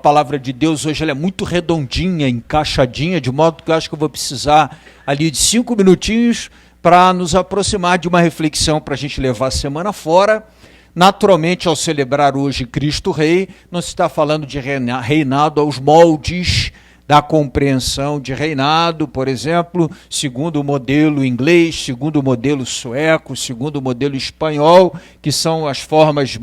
A palavra de Deus hoje ela é muito redondinha, encaixadinha, de modo que eu acho que eu vou precisar ali de 5 minutinhos para nos aproximar de uma reflexão para a gente levar a semana fora. Naturalmente, ao celebrar hoje Cristo Rei, não se está falando de reinado aos moldes da compreensão de reinado, por exemplo, segundo o modelo inglês, segundo o modelo sueco, segundo o modelo espanhol, que são as formas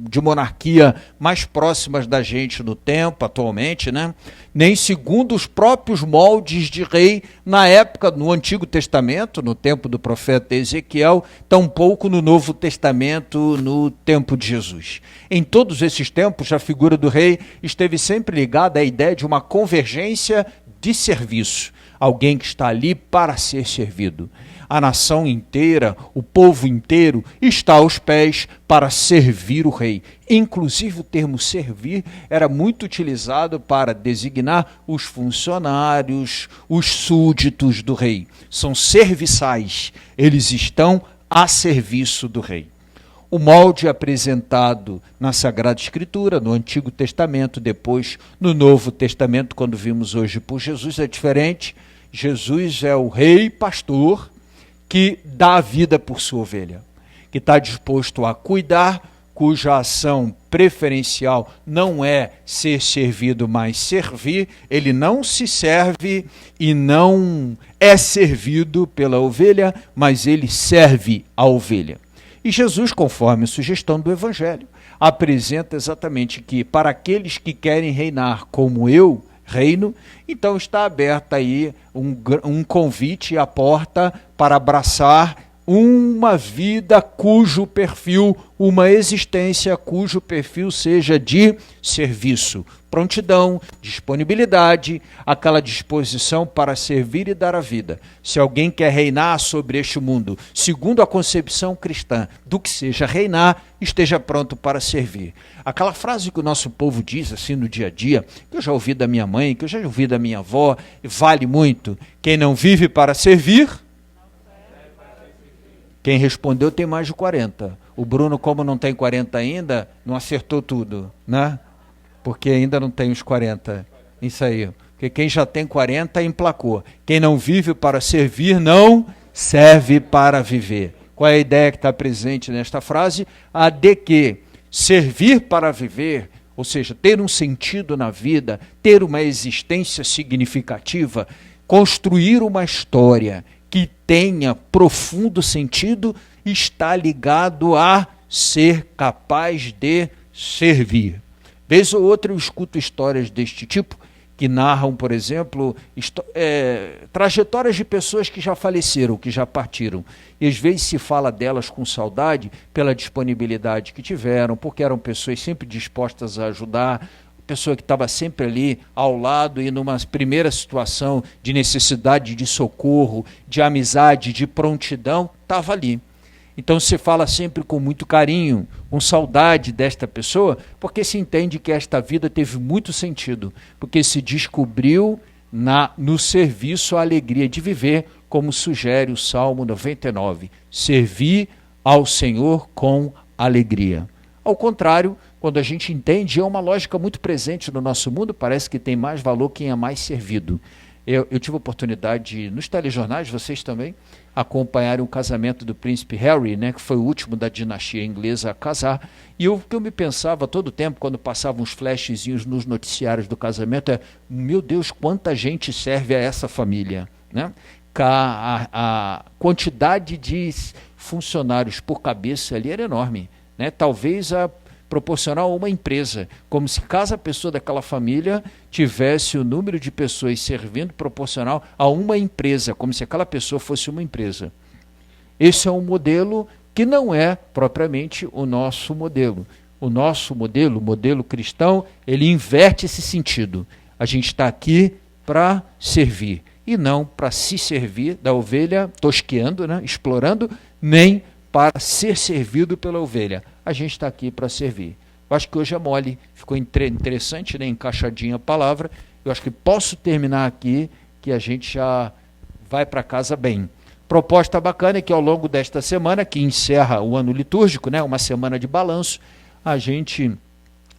de monarquia mais próximas da gente no tempo, atualmente, né? Nem segundo os próprios moldes de rei na época, no Antigo Testamento, no tempo do profeta Ezequiel, tampouco no Novo Testamento, no tempo de Jesus. Em todos esses tempos, a figura do rei esteve sempre ligada à ideia de uma convergência de serviço, alguém que está ali para ser servido. A nação inteira, o povo inteiro está aos pés para servir o rei. Inclusive o termo servir era muito utilizado para designar os funcionários, os súditos do rei. São serviçais, eles estão a serviço do rei. O molde apresentado na Sagrada Escritura, no Antigo Testamento, depois no Novo Testamento, quando vimos hoje por Jesus, é diferente. Jesus é o rei pastor que dá a vida por sua ovelha, que está disposto a cuidar, cuja ação preferencial não é ser servido, mas servir. Ele não se serve e não é servido pela ovelha, mas ele serve a ovelha. E Jesus, conforme a sugestão do Evangelho, apresenta exatamente que para aqueles que querem reinar como eu reino, então está aberta aí um convite à porta para abraçar uma vida cujo perfil, uma existência cujo perfil seja de serviço, prontidão, disponibilidade, aquela disposição para servir e dar a vida. Se alguém quer reinar sobre este mundo, segundo a concepção cristã do que seja reinar, esteja pronto para servir. Aquela frase que o nosso povo diz assim no dia a dia, que eu já ouvi da minha mãe, que eu já ouvi da minha avó, vale muito: quem não vive para servir. Quem respondeu tem mais de 40. O Bruno, como não tem 40 ainda, não acertou tudo, né? Porque ainda não tem os 40. Isso aí. Porque quem já tem 40 emplacou. Quem não vive para servir, não serve para viver. Qual é a ideia que está presente nesta frase? A de que servir para viver, ou seja, ter um sentido na vida, ter uma existência significativa, construir uma história que tenha profundo sentido, está ligado a ser capaz de servir. Vez ou outra eu escuto histórias deste tipo, que narram, por exemplo, trajetórias de pessoas que já faleceram, que já partiram. E às vezes se fala delas com saudade pela disponibilidade que tiveram, porque eram pessoas sempre dispostas a ajudar, pessoa que estava sempre ali ao lado e numa primeira situação de necessidade de socorro, de amizade, de prontidão, estava ali. Então se fala sempre com muito carinho, com saudade desta pessoa, porque se entende que esta vida teve muito sentido, porque se descobriu no serviço a alegria de viver, como sugere o Salmo 99, servir ao Senhor com alegria. Ao contrário, quando a gente entende, é uma lógica muito presente no nosso mundo, parece que tem mais valor quem é mais servido. Eu tive a oportunidade, nos telejornais, vocês também, acompanharem o casamento do príncipe Harry, né, que foi o último da dinastia inglesa a casar, e o que eu me pensava todo o tempo, quando passavam uns flashzinhos nos noticiários do casamento, meu Deus, quanta gente serve a essa família, né? A quantidade de funcionários por cabeça ali era enorme, né? Talvez proporcional a uma empresa, como se cada pessoa daquela família tivesse o número de pessoas servindo proporcional a uma empresa, como se aquela pessoa fosse uma empresa. Esse é um modelo que não é propriamente o nosso modelo. O nosso modelo, o modelo cristão, ele inverte esse sentido. A gente está aqui para servir, e não para se servir da ovelha, tosqueando, né, explorando, nem para ser servido pela ovelha. A gente está aqui para servir. Eu acho que hoje é mole, ficou interessante, né, encaixadinha a palavra. Eu acho que posso terminar aqui, que a gente já vai para casa bem. Proposta bacana é que ao longo desta semana, que encerra o ano litúrgico, né, uma semana de balanço, a gente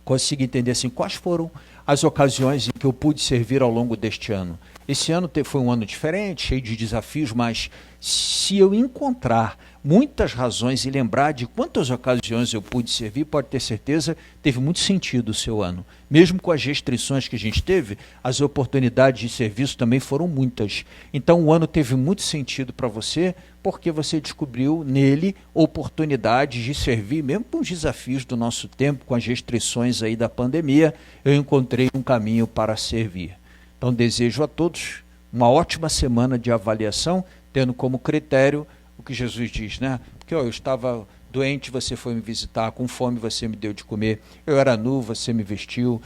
consiga entender assim, quais foram as ocasiões em que eu pude servir ao longo deste ano. Esse ano foi um ano diferente, cheio de desafios, mas se eu encontrar muitas razões e lembrar de quantas ocasiões eu pude servir, pode ter certeza, teve muito sentido o seu ano. Mesmo com as restrições que a gente teve, as oportunidades de serviço também foram muitas. Então o ano teve muito sentido para você, porque você descobriu nele oportunidades de servir, mesmo com os desafios do nosso tempo, com as restrições aí da pandemia, eu encontrei um caminho para servir. Então desejo a todos uma ótima semana de avaliação, tendo como critério o que Jesus diz, né? Porque eu estava doente, você foi me visitar, com fome você me deu de comer, eu era nu, você me vestiu,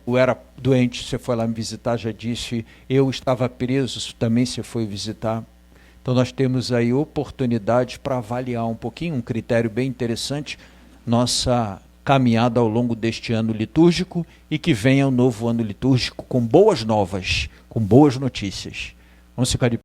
eu era doente, você foi lá me visitar, já disse, eu estava preso, também você foi visitar. Então nós temos aí oportunidades para avaliar um pouquinho, um critério bem interessante, nossa caminhada ao longo deste ano litúrgico e que venha um novo ano litúrgico com boas novas, com boas notícias. Vamos ficar de